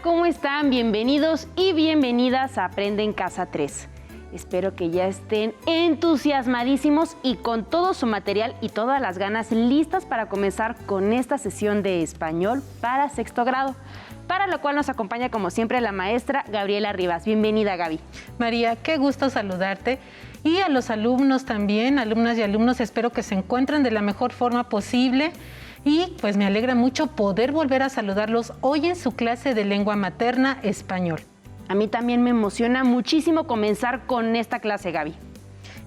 ¿cómo están? Bienvenidos y bienvenidas a Aprende en Casa 3. Espero que ya estén entusiasmadísimos y con todo su material y todas las ganas listas para comenzar con esta sesión de español para sexto grado, para lo cual nos acompaña como siempre la maestra Gabriela Rivas. Bienvenida, Gaby. María, qué gusto saludarte. Y a los alumnos también, alumnas y alumnos, espero que se encuentren de la mejor forma posible. Y pues me alegra mucho poder volver a saludarlos hoy en su clase de lengua materna español. A mí también me emociona muchísimo comenzar con esta clase, Gaby.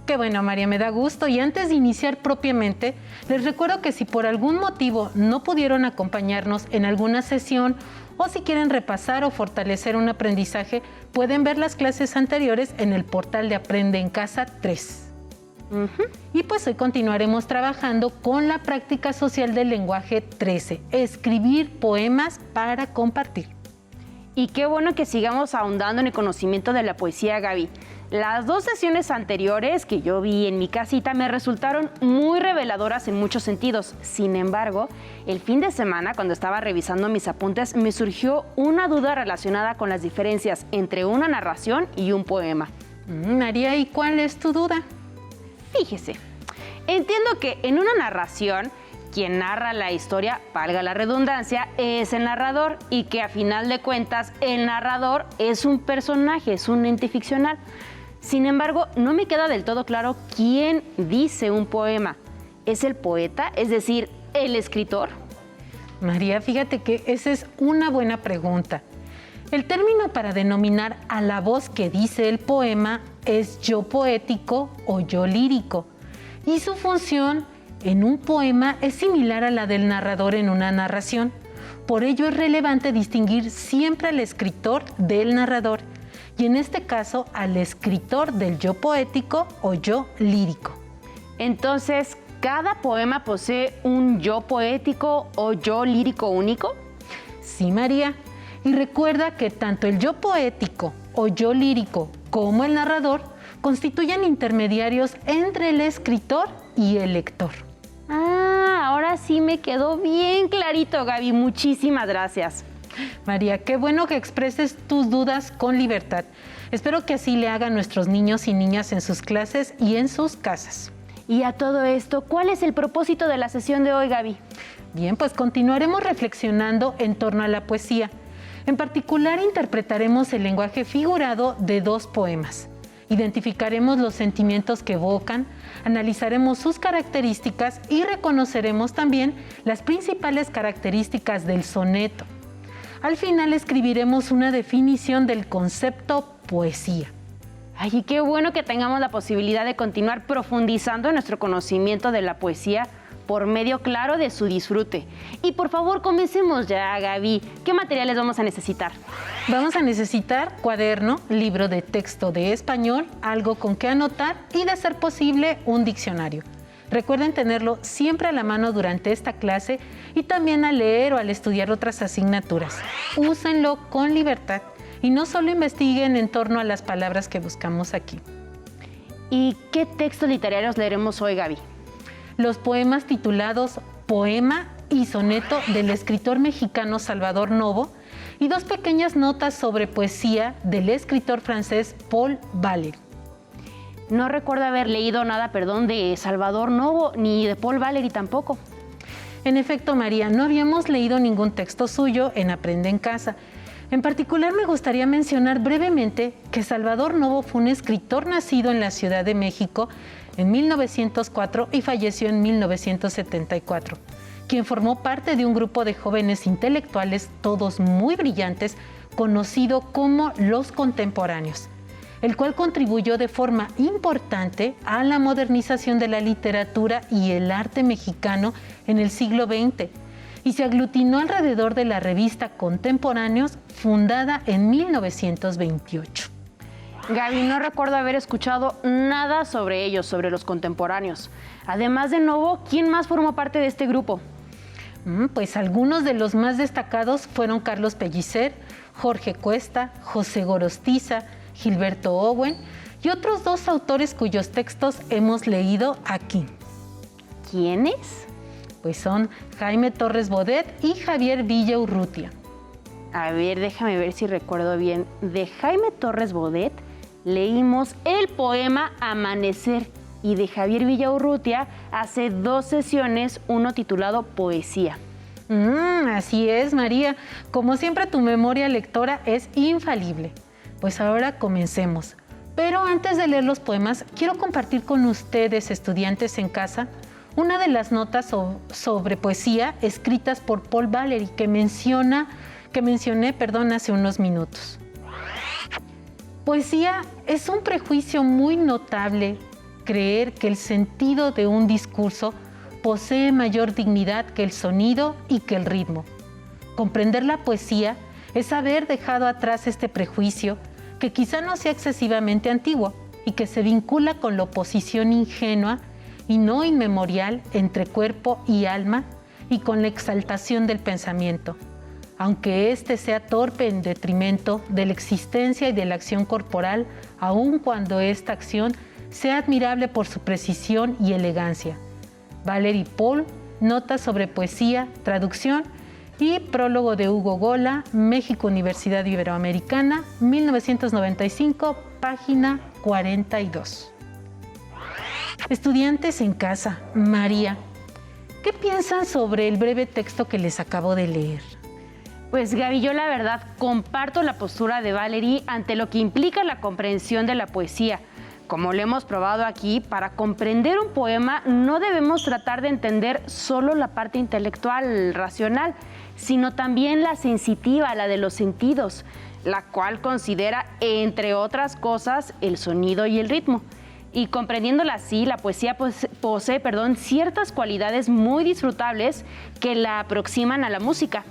Qué bueno, María, me da gusto. Y antes de iniciar propiamente, les recuerdo que si por algún motivo no pudieron acompañarnos en alguna sesión o si quieren repasar o fortalecer un aprendizaje, pueden ver las clases anteriores en el portal de Aprende en Casa 3. Y pues hoy continuaremos trabajando con la práctica social del lenguaje 13, escribir poemas para compartir. Y qué bueno que sigamos ahondando en el conocimiento de la poesía, Gaby. Las dos sesiones anteriores que yo vi en mi casita me resultaron muy reveladoras en muchos sentidos. Sin embargo, el fin de semana, cuando estaba revisando mis apuntes, me surgió una duda relacionada con las diferencias entre una narración y un poema. María, ¿y cuál es tu duda? Fíjese, entiendo que en una narración, quien narra la historia, valga la redundancia, es el narrador y que a final de cuentas el narrador es un personaje, es un ente ficcional. Sin embargo, no me queda del todo claro quién dice un poema. ¿Es el poeta, es decir, el escritor? María, fíjate que esa es una buena pregunta. El término para denominar a la voz que dice el poema es yo poético o yo lírico. Y su función en un poema es similar a la del narrador en una narración. Por ello es relevante distinguir siempre al escritor del narrador y en este caso al escritor del yo poético o yo lírico. Entonces, ¿cada poema posee un yo poético o yo lírico único? Sí, María. Y recuerda que tanto el yo poético o yo lírico como el narrador constituyen intermediarios entre el escritor y el lector. Ahora sí me quedó bien clarito, Gaby. Muchísimas gracias. María, qué bueno que expreses tus dudas con libertad. Espero que así le hagan nuestros niños y niñas en sus clases y en sus casas. Y a todo esto, ¿cuál es el propósito de la sesión de hoy, Gaby? Bien, pues continuaremos reflexionando en torno a la poesía. En particular, interpretaremos el lenguaje figurado de dos poemas. Identificaremos los sentimientos que evocan, analizaremos sus características y reconoceremos también las principales características del soneto. Al final escribiremos una definición del concepto poesía. Ay, y qué bueno que tengamos la posibilidad de continuar profundizando en nuestro conocimiento de la poesía por medio claro de su disfrute. Y por favor, comencemos ya, Gaby. ¿Qué materiales vamos a necesitar? Vamos a necesitar cuaderno, libro de texto de español, algo con que anotar y, de ser posible, un diccionario. Recuerden tenerlo siempre a la mano durante esta clase y también al leer o al estudiar otras asignaturas. Úsenlo con libertad y no solo investiguen en torno a las palabras que buscamos aquí. ¿Y qué textos literarios leeremos hoy, Gaby? Los poemas titulados Poema y Soneto del escritor mexicano Salvador Novo y dos pequeñas notas sobre poesía del escritor francés Paul Valéry. No recuerdo haber leído nada, de Salvador Novo ni de Paul Valéry tampoco. En efecto, María, no habíamos leído ningún texto suyo en Aprende en Casa. En particular, me gustaría mencionar brevemente que Salvador Novo fue un escritor nacido en la Ciudad de México en 1904 y falleció en 1974, quien formó parte de un grupo de jóvenes intelectuales, todos muy brillantes, conocido como los contemporáneos, el cual contribuyó de forma importante a la modernización de la literatura y el arte mexicano en el siglo XX, y se aglutinó alrededor de la revista Contemporáneos, fundada en 1928. Gaby, no recuerdo haber escuchado nada sobre ellos, sobre los contemporáneos. Además de Novo, ¿quién más formó parte de este grupo? Pues algunos de los más destacados fueron Carlos Pellicer, Jorge Cuesta, José Gorostiza, Gilberto Owen y otros dos autores cuyos textos hemos leído aquí. ¿Quiénes? Pues son Jaime Torres Bodet y Javier Villa Urrutia. A ver, déjame ver si recuerdo bien. De Jaime Torres Bodet leímos el poema Amanecer y de Javier Villaurrutia hace 2 sesiones uno titulado Poesía. Así es, María. Como siempre, tu memoria lectora es infalible. Pues ahora comencemos. Pero antes de leer los poemas, quiero compartir con ustedes, estudiantes en casa, una de las notas sobre poesía escritas por Paul Valéry que mencioné hace unos minutos. Poesía es un prejuicio muy notable creer que el sentido de un discurso posee mayor dignidad que el sonido y que el ritmo. Comprender la poesía es haber dejado atrás este prejuicio que quizá no sea excesivamente antiguo y que se vincula con la oposición ingenua y no inmemorial entre cuerpo y alma y con la exaltación del pensamiento, aunque éste sea torpe en detrimento de la existencia y de la acción corporal, aun cuando esta acción sea admirable por su precisión y elegancia. Valéry Paul, Notas sobre poesía, traducción y prólogo de Hugo Gola, México, Universidad Iberoamericana, 1995, página 42. Estudiantes en casa, María, ¿qué piensan sobre el breve texto que les acabo de leer? Pues Gaby, yo la verdad comparto la postura de Valéry ante lo que implica la comprensión de la poesía. Como lo hemos probado aquí, para comprender un poema no debemos tratar de entender solo la parte intelectual, racional, sino también la sensitiva, la de los sentidos, la cual considera, entre otras cosas, el sonido y el ritmo. Y comprendiéndola así, la poesía posee ciertas cualidades muy disfrutables que la aproximan a la música.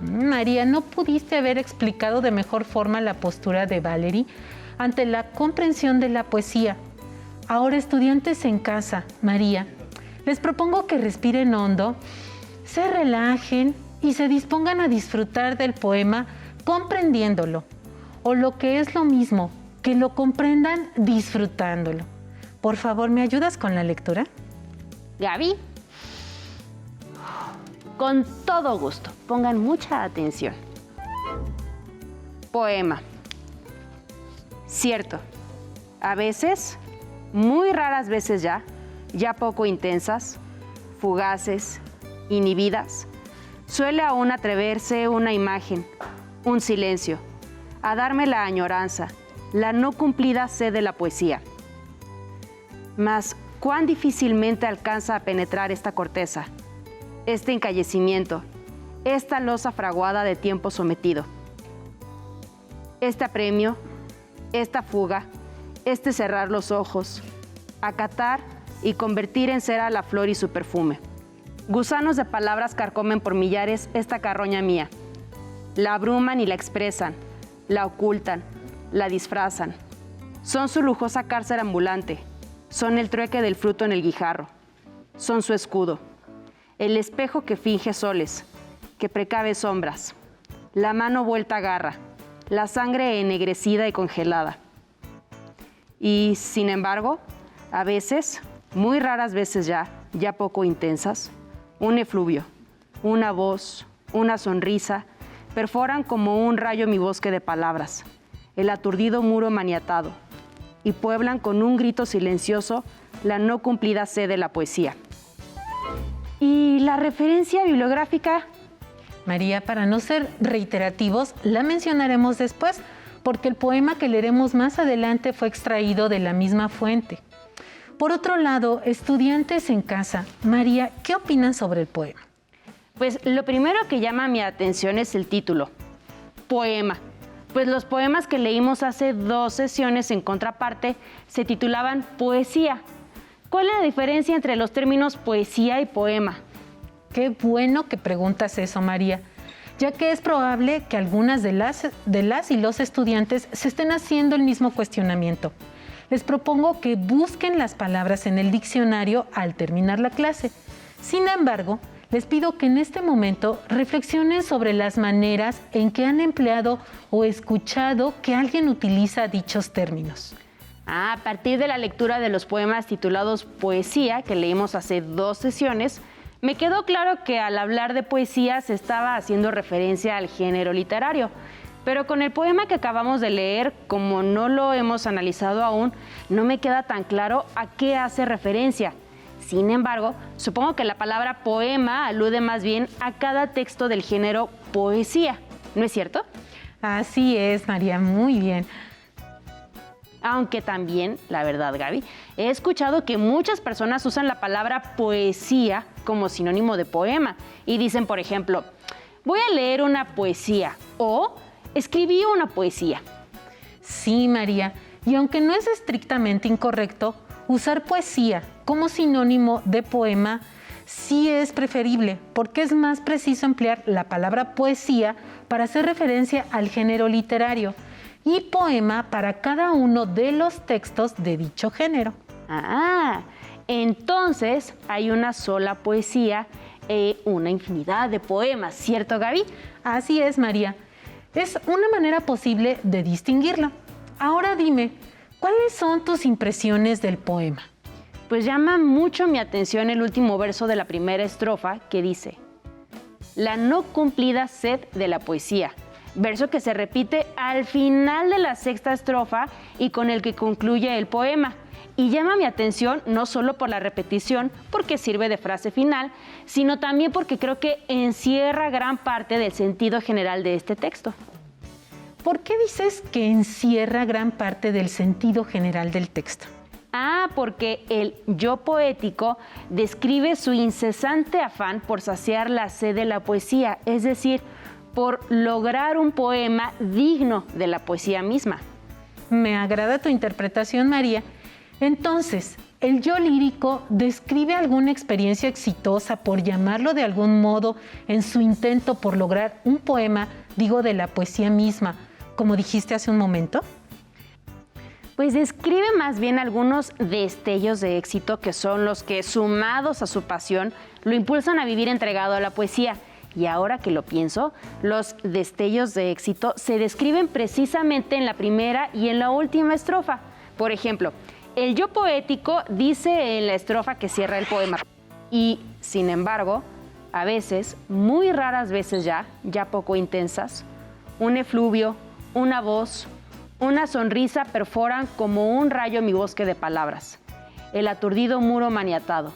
María, ¿no pudiste haber explicado de mejor forma la postura de Valéry ante la comprensión de la poesía? Ahora, estudiantes en casa, María, les propongo que respiren hondo, se relajen y se dispongan a disfrutar del poema comprendiéndolo, o lo que es lo mismo, que lo comprendan disfrutándolo. Por favor, ¿me ayudas con la lectura? Gaby, con todo gusto, pongan mucha atención. Poema. Cierto, a veces, muy raras veces ya poco intensas, fugaces, inhibidas, suele aún atreverse una imagen, un silencio, a darme la añoranza, la no cumplida sed de la poesía. Mas, cuán difícilmente alcanza a penetrar esta corteza, este encallecimiento, esta losa fraguada de tiempo sometido. Este apremio, esta fuga, este cerrar los ojos, acatar y convertir en cera la flor y su perfume. Gusanos de palabras carcomen por millares esta carroña mía. La abruman y la expresan, la ocultan, la disfrazan. Son su lujosa cárcel ambulante, son el trueque del fruto en el guijarro, son su escudo, el espejo que finge soles, que precave sombras, la mano vuelta a garra, la sangre ennegrecida y congelada. Y, sin embargo, a veces, muy raras veces ya poco intensas, un efluvio, una voz, una sonrisa, perforan como un rayo mi bosque de palabras, el aturdido muro maniatado, y pueblan con un grito silencioso la no cumplida sed de la poesía. ¿Y la referencia bibliográfica? María, para no ser reiterativos, la mencionaremos después, porque el poema que leeremos más adelante fue extraído de la misma fuente. Por otro lado, estudiantes en casa, María, ¿qué opinan sobre el poema? Pues lo primero que llama mi atención es el título, poema. Pues los poemas que leímos hace 2 sesiones en contraparte se titulaban poesía. ¿Cuál es la diferencia entre los términos poesía y poema? Qué bueno que preguntas eso, María, ya que es probable que algunas de las y los estudiantes se estén haciendo el mismo cuestionamiento. Les propongo que busquen las palabras en el diccionario al terminar la clase. Sin embargo, les pido que en este momento reflexionen sobre las maneras en que han empleado o escuchado que alguien utiliza dichos términos. A partir de la lectura de los poemas titulados Poesía, que leímos hace 2 sesiones, Me quedó claro que al hablar de poesía se estaba haciendo referencia al género literario, pero con el poema que acabamos de leer, como no lo hemos analizado aún, no me queda tan claro a qué hace referencia. Sin embargo, supongo que la palabra poema alude más bien a cada texto del género poesía, ¿no es cierto? Así es, María, muy bien. Aunque también, la verdad, Gaby, he escuchado que muchas personas usan la palabra poesía como sinónimo de poema y dicen, por ejemplo, voy a leer una poesía o escribí una poesía. Sí, María, y aunque no es estrictamente incorrecto, usar poesía como sinónimo de poema sí es preferible, porque es más preciso emplear la palabra poesía para hacer referencia al género literario y poema para cada uno de los textos de dicho género. Ah, entonces hay una sola poesía e una infinidad de poemas, ¿cierto, Gaby? Así es, María. Es una manera posible de distinguirlo. Ahora dime, ¿cuáles son tus impresiones del poema? Pues llama mucho mi atención el último verso de la primera estrofa que dice: la no cumplida sed de la poesía, verso que se repite al final de la sexta estrofa y con el que concluye el poema. Y llama mi atención no solo por la repetición, porque sirve de frase final, sino también porque creo que encierra gran parte del sentido general de este texto. ¿Por qué dices que encierra gran parte del sentido general del texto? Porque el yo poético describe su incesante afán por saciar la sed de la poesía, es decir, por lograr un poema digno de la poesía misma. Me agrada tu interpretación, María. Entonces, ¿el yo lírico describe alguna experiencia exitosa, por llamarlo de algún modo, en su intento por lograr un poema, digo, de la poesía misma, como dijiste hace un momento? Pues describe más bien algunos destellos de éxito que son los que, sumados a su pasión, lo impulsan a vivir entregado a la poesía. Y ahora que lo pienso, los destellos de éxito se describen precisamente en la primera y en la última estrofa. Por ejemplo, el yo poético dice en la estrofa que cierra el poema. Y, sin embargo, a veces, muy raras veces ya poco intensas, un efluvio, una voz, una sonrisa perforan como un rayo mi bosque de palabras, el aturdido muro maniatado,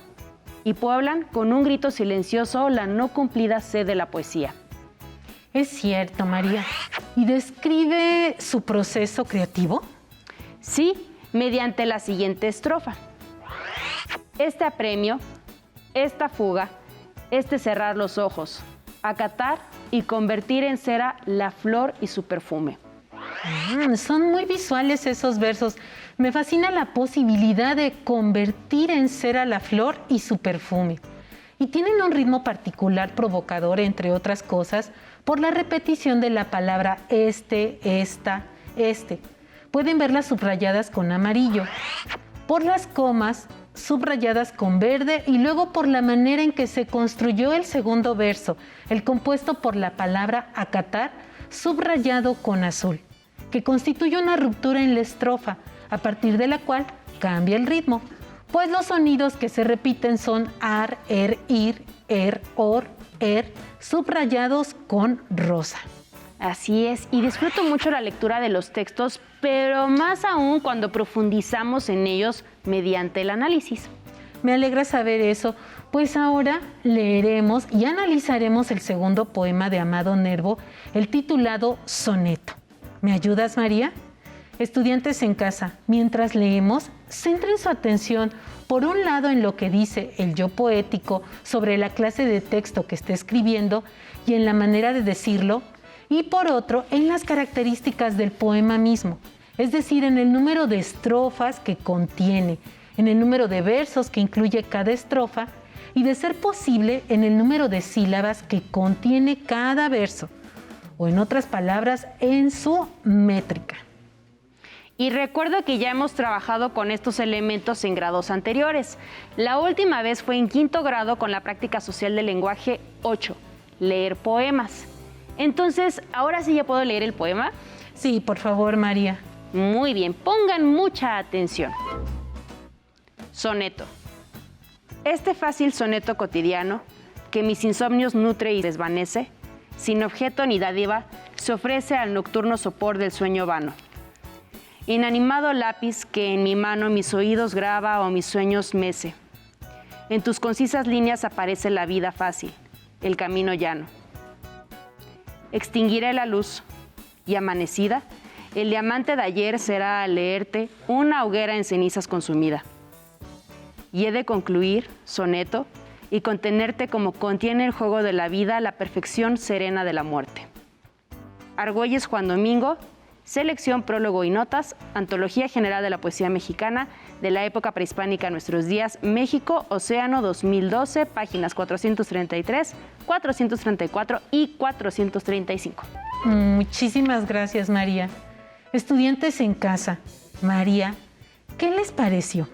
y pueblan con un grito silencioso la no cumplida sed de la poesía. Es cierto, María. ¿Y describe su proceso creativo? Sí, mediante la siguiente estrofa. Este apremio, esta fuga, este cerrar los ojos, acatar y convertir en cera la flor y su perfume. Son muy visuales esos versos. Me fascina la posibilidad de convertir en cera la flor y su perfume. Y tienen un ritmo particular provocador, entre otras cosas, por la repetición de la palabra este, esta, este. Pueden verlas subrayadas con amarillo, por las comas subrayadas con verde y luego por la manera en que se construyó el segundo verso, el compuesto por la palabra acatar, subrayado con azul, que constituye una ruptura en la estrofa, a partir de la cual cambia el ritmo, pues los sonidos que se repiten son ar, ir, or, subrayados con rosa. Así es, y disfruto mucho la lectura de los textos, pero más aún cuando profundizamos en ellos mediante el análisis. Me alegra saber eso, pues ahora leeremos y analizaremos el segundo poema de Amado Nervo, el titulado Soneto. ¿Me ayudas, María? Estudiantes en casa, mientras leemos, centren su atención por un lado en lo que dice el yo poético sobre la clase de texto que está escribiendo y en la manera de decirlo, y por otro en las características del poema mismo, es decir, en el número de estrofas que contiene, en el número de versos que incluye cada estrofa y, de ser posible, en el número de sílabas que contiene cada verso, o en otras palabras, en su métrica. Y recuerdo que ya hemos trabajado con estos elementos en grados anteriores. La última vez fue en quinto grado con la práctica social del lenguaje 8, leer poemas. Entonces, ¿ahora sí ya puedo leer el poema? Sí, por favor, María. Muy bien, pongan mucha atención. Soneto. Este fácil soneto cotidiano que mis insomnios nutre y desvanece, sin objeto ni dádiva, se ofrece al nocturno sopor del sueño vano. Inanimado lápiz que en mi mano mis oídos graba o mis sueños mece. En tus concisas líneas aparece la vida fácil, el camino llano. Extinguiré la luz y amanecida, el diamante de ayer será al leerte una hoguera en cenizas consumida. Y he de concluir, soneto, y contenerte como contiene el juego de la vida la perfección serena de la muerte. Argüelles Juan Domingo, selección, prólogo y notas, Antología General de la Poesía Mexicana de la época prehispánica a nuestros días, México, Océano 2012, páginas 433, 434 y 435. Muchísimas gracias, María. Estudiantes en casa, María, ¿qué les pareció?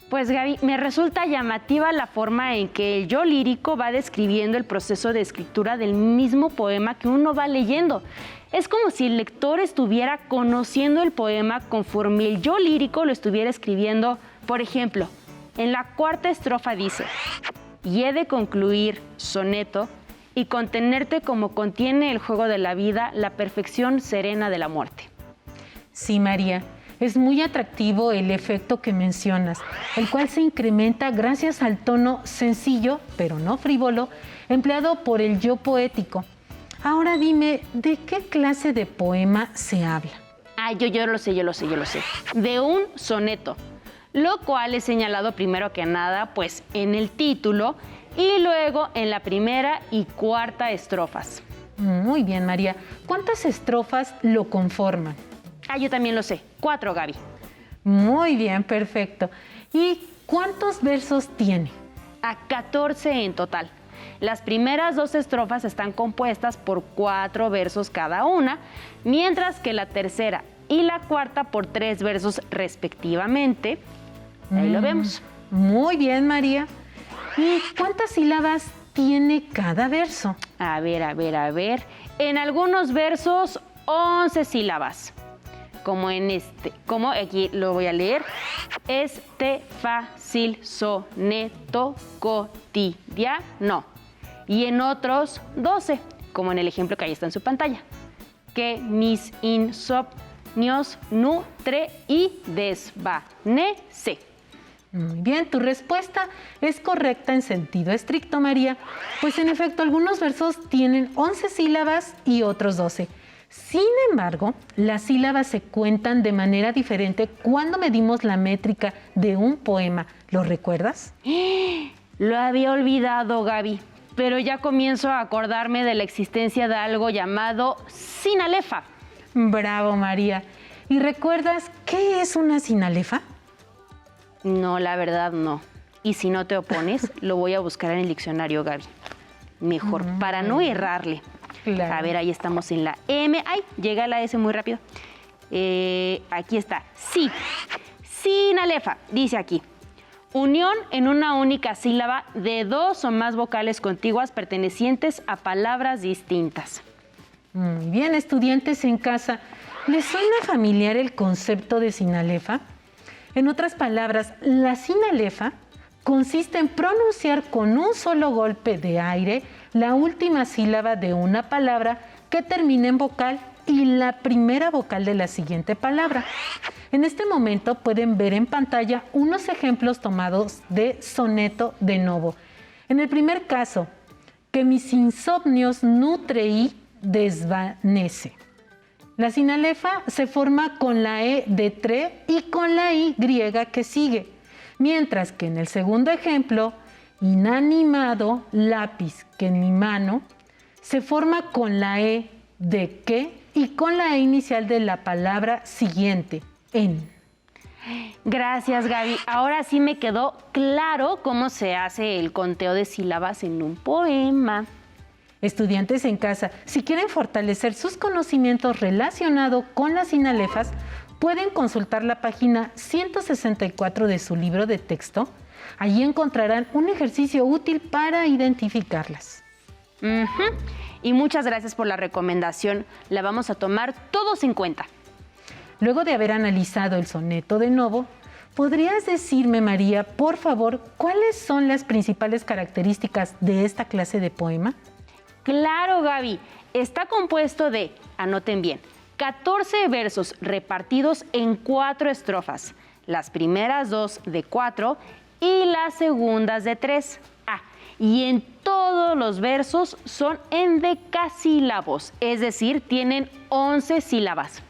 Pues Gaby, me resulta llamativa la forma en que el yo lírico va describiendo el proceso de escritura del mismo poema que uno va leyendo. Es como si el lector estuviera conociendo el poema conforme el yo lírico lo estuviera escribiendo. Por ejemplo, en la cuarta estrofa dice: y he de concluir, soneto, y contenerte como contiene el juego de la vida la perfección serena de la muerte. Sí, María. Es muy atractivo el efecto que mencionas, el cual se incrementa gracias al tono sencillo, pero no frívolo, empleado por el yo poético. Ahora dime, ¿de qué clase de poema se habla? Yo lo sé. De un soneto, lo cual es señalado primero que nada, pues en el título y luego en la primera y cuarta estrofas. Muy bien, María. ¿Cuántas estrofas lo conforman? Yo también lo sé. 4, Gaby. Muy bien, perfecto. ¿Y cuántos versos tiene? 14 en total. Las primeras 2 estrofas están compuestas por 4 versos cada una, mientras que la tercera y la cuarta por 3 versos respectivamente. Ahí lo vemos. Muy bien, María. ¿Y cuántas sílabas tiene cada verso? A ver. En algunos versos, 11 sílabas. Como aquí lo voy a leer, fácil, soneto, cotidiano. Y en otros 12, como en el ejemplo que ahí está en su pantalla, que mis insomnios nutre y desvanece. Muy bien, tu respuesta es correcta en sentido estricto, María, pues en efecto algunos versos tienen 11 sílabas y otros 12. Sin embargo, las sílabas se cuentan de manera diferente cuando medimos la métrica de un poema. ¿Lo recuerdas? Lo había olvidado, Gaby, pero ya comienzo a acordarme de la existencia de algo llamado sinalefa. Bravo, María. ¿Y recuerdas qué es una sinalefa? No, la verdad no. Y si no te opones, lo voy a buscar en el diccionario, Gaby. Mejor, para no errarle. Claro. A ver, ahí estamos en la M. ¡Ay! Llega la S muy rápido. Aquí está. Sí. Sinalefa. Dice aquí: unión en una única sílaba de 2 o más vocales contiguas pertenecientes a palabras distintas. Muy bien, estudiantes en casa. ¿Les suena familiar el concepto de sinalefa? En otras palabras, la sinalefa consiste en pronunciar con un solo golpe de aire la última sílaba de una palabra que termina en vocal y la primera vocal de la siguiente palabra. En este momento pueden ver en pantalla unos ejemplos tomados de soneto de novo. En el primer caso, que mis insomnios nutre y desvanece. La sinalefa se forma con la E de tre y con la Y griega que sigue. Mientras que en el segundo ejemplo, inanimado lápiz que en mi mano, se forma con la E de que y con la E inicial de la palabra siguiente, en. Gracias, Gaby. Ahora sí me quedó claro cómo se hace el conteo de sílabas en un poema. Estudiantes en casa, si quieren fortalecer sus conocimientos relacionados con las sinalefas, pueden consultar la página 164 de su libro de texto. Allí encontrarán un ejercicio útil para identificarlas. Y muchas gracias por la recomendación. La vamos a tomar todos en cuenta. Luego de haber analizado el soneto de novo, ¿Podrías decirme, María, por favor, cuáles son las principales características de esta clase de poema? Claro, Gaby. Está compuesto de, anoten bien, 14 versos repartidos en 4 estrofas. Las primeras 2 de 4 y las segundas de 3. Y en todos los versos son endecasílabos, es decir, tienen 11 sílabas.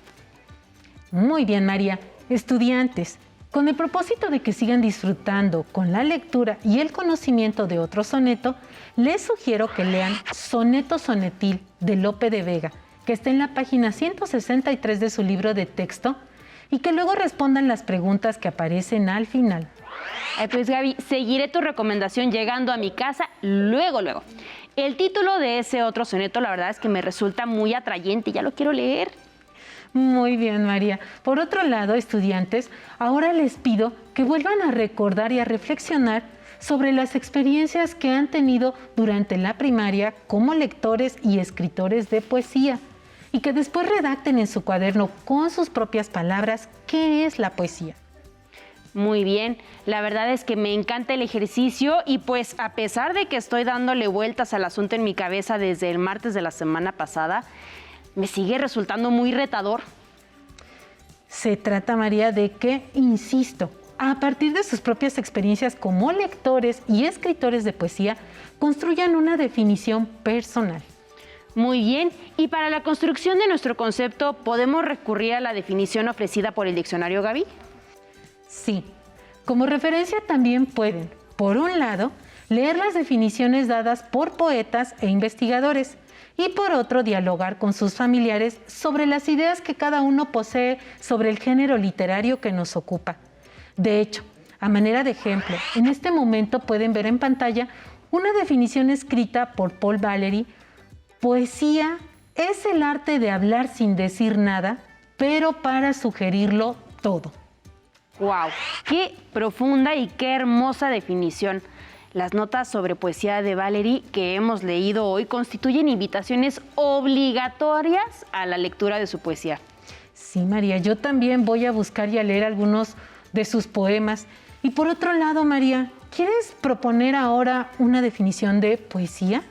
Muy bien, María. Estudiantes, con el propósito de que sigan disfrutando con la lectura y el conocimiento de otro soneto, les sugiero que lean Soneto Sonetil de Lope de Vega, que está en la página 163 de su libro de texto, y que luego respondan las preguntas que aparecen al final. Pues Gaby, seguiré tu recomendación llegando a mi casa luego. El título de ese otro soneto, la verdad es que me resulta muy atrayente, ya lo quiero leer. Muy bien, María. Por otro lado, estudiantes, ahora les pido que vuelvan a recordar y a reflexionar sobre las experiencias que han tenido durante la primaria como lectores y escritores de poesía, y que después redacten en su cuaderno con sus propias palabras qué es la poesía. Muy bien, la verdad es que me encanta el ejercicio y pues a pesar de que estoy dándole vueltas al asunto en mi cabeza desde el martes de la semana pasada, me sigue resultando muy retador. Se trata, María, de que, insisto, a partir de sus propias experiencias como lectores y escritores de poesía, construyan una definición personal. Muy bien, y para la construcción de nuestro concepto, ¿podemos recurrir a la definición ofrecida por el diccionario, Gaby? Sí, como referencia también pueden, por un lado, leer las definiciones dadas por poetas e investigadores y por otro, dialogar con sus familiares sobre las ideas que cada uno posee sobre el género literario que nos ocupa. De hecho, a manera de ejemplo, en este momento pueden ver en pantalla una definición escrita por Paul Valéry. Poesía es el arte de hablar sin decir nada, pero para sugerirlo todo. ¡Wow! ¡Qué profunda y qué hermosa definición! Las notas sobre poesía de Valéry que hemos leído hoy constituyen invitaciones obligatorias a la lectura de su poesía. Sí, María, yo también voy a buscar y a leer algunos de sus poemas. Y por otro lado, María, ¿quieres proponer ahora una definición de poesía?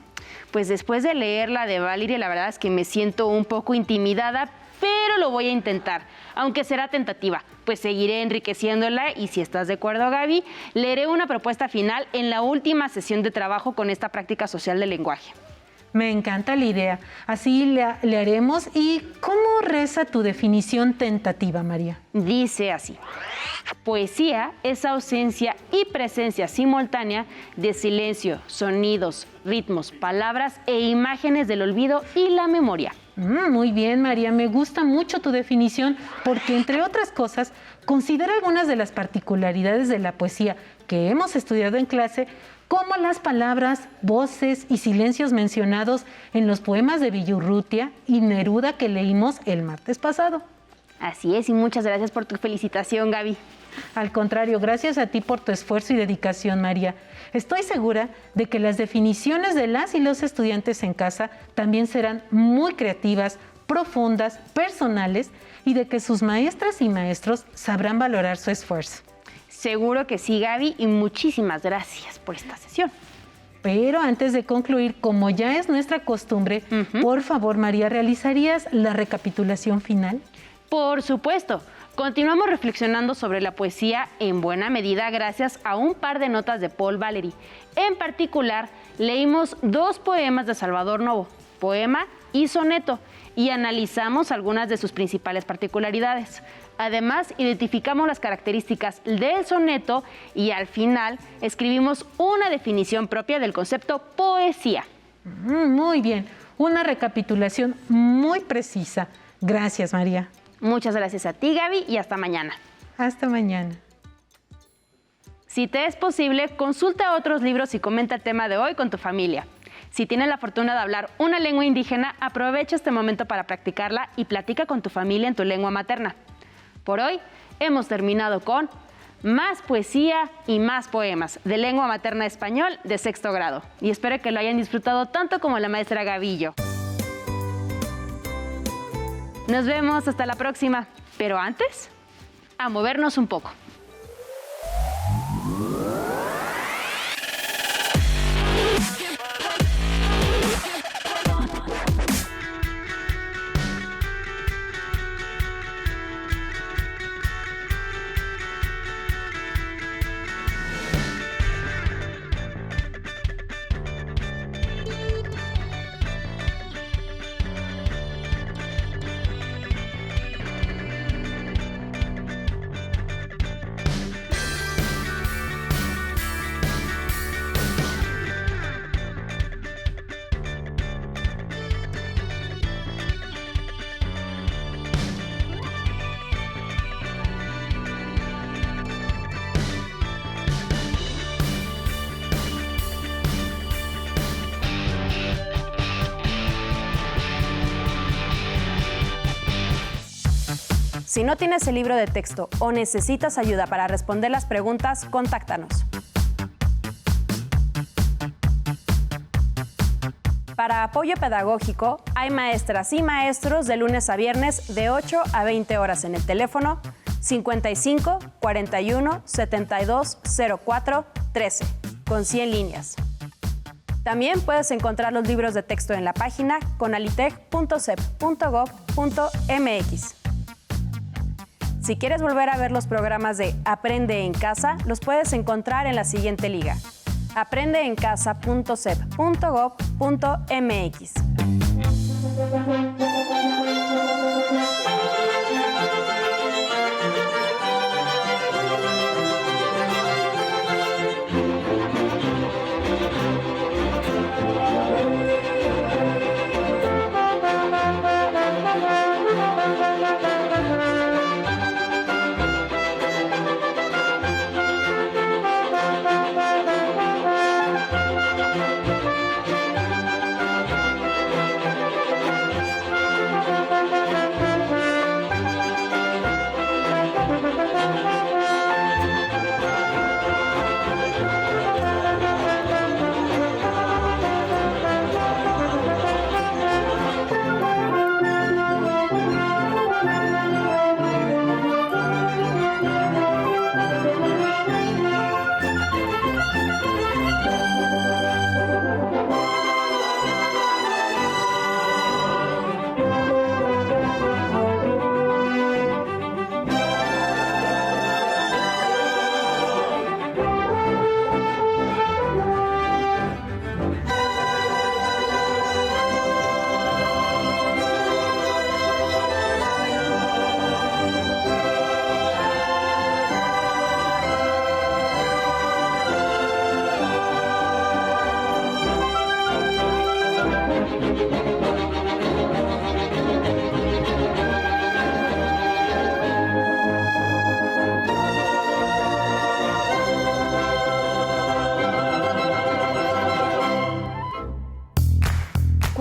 Pues después de leer la de Valéry, la verdad es que me siento un poco intimidada, pero lo voy a intentar, aunque será tentativa, pues seguiré enriqueciéndola y si estás de acuerdo, Gaby, leeré una propuesta final en la última sesión de trabajo con esta práctica social del lenguaje. Me encanta la idea, así le haremos. ¿Y cómo reza tu definición tentativa, María? Dice así: poesía es ausencia y presencia simultánea de silencio, sonidos, ritmos, palabras e imágenes del olvido y la memoria. Muy bien, María, me gusta mucho tu definición porque, entre otras cosas, considera algunas de las particularidades de la poesía que hemos estudiado en clase, como las palabras, voces y silencios mencionados en los poemas de Villaurrutia y Neruda que leímos el martes pasado. Así es, y muchas gracias por tu felicitación, Gaby. Al contrario, gracias a ti por tu esfuerzo y dedicación, María. Estoy segura de que las definiciones de las y los estudiantes en casa también serán muy creativas, profundas, personales y de que sus maestras y maestros sabrán valorar su esfuerzo. Seguro que sí, Gaby, y muchísimas gracias por esta sesión. Pero antes de concluir, como ya es nuestra costumbre, por favor, María, ¿realizarías la recapitulación final? Por supuesto. Continuamos reflexionando sobre la poesía en buena medida gracias a un par de notas de Paul Valéry. En particular, leímos 2 poemas de Salvador Novo, poema y soneto, y analizamos algunas de sus principales particularidades. Además, identificamos las características del soneto y al final escribimos una definición propia del concepto poesía. Muy bien, una recapitulación muy precisa. Gracias, María. Muchas gracias a ti, Gaby, y hasta mañana. Hasta mañana. Si te es posible, consulta otros libros y comenta el tema de hoy con tu familia. Si tienes la fortuna de hablar una lengua indígena, aprovecha este momento para practicarla y platica con tu familia en tu lengua materna. Por hoy hemos terminado con Más poesía y más poemas de lengua materna español de 6º grado. Y espero que lo hayan disfrutado tanto como la maestra Gavillo. Nos vemos hasta la próxima, pero antes, a movernos un poco. Si no tienes el libro de texto o necesitas ayuda para responder las preguntas, contáctanos. Para apoyo pedagógico, hay maestras y maestros de lunes a viernes de 8 a 20 horas en el teléfono 55 41 72 04 13, con 100 líneas. También puedes encontrar los libros de texto en la página conalitec.cep.gov.mx. Si quieres volver a ver los programas de Aprende en Casa, los puedes encontrar en la siguiente liga: aprendeencasa.cep.gov.mx.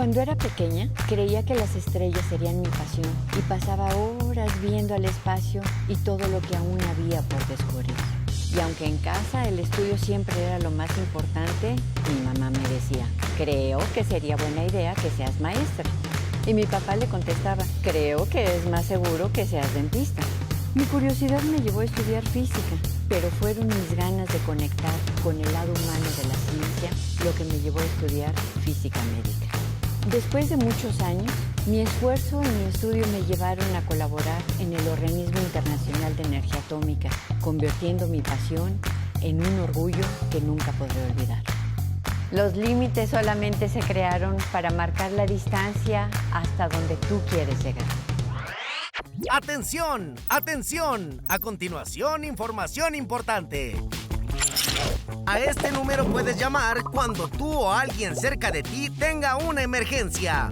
Cuando era pequeña, creía que las estrellas serían mi pasión y pasaba horas viendo al espacio y todo lo que aún había por descubrir. Y aunque en casa el estudio siempre era lo más importante, mi mamá me decía, creo que sería buena idea que seas maestra. Y mi papá le contestaba, creo que es más seguro que seas dentista. Mi curiosidad me llevó a estudiar física, pero fueron mis ganas de conectar con el lado humano de la ciencia lo que me llevó a estudiar física médica. Después de muchos años, mi esfuerzo y mi estudio me llevaron a colaborar en el Organismo Internacional de Energía Atómica, convirtiendo mi pasión en un orgullo que nunca podré olvidar. Los límites solamente se crearon para marcar la distancia hasta donde tú quieres llegar. ¡Atención! ¡Atención! A continuación, información importante. A este número puedes llamar cuando tú o alguien cerca de ti tenga una emergencia.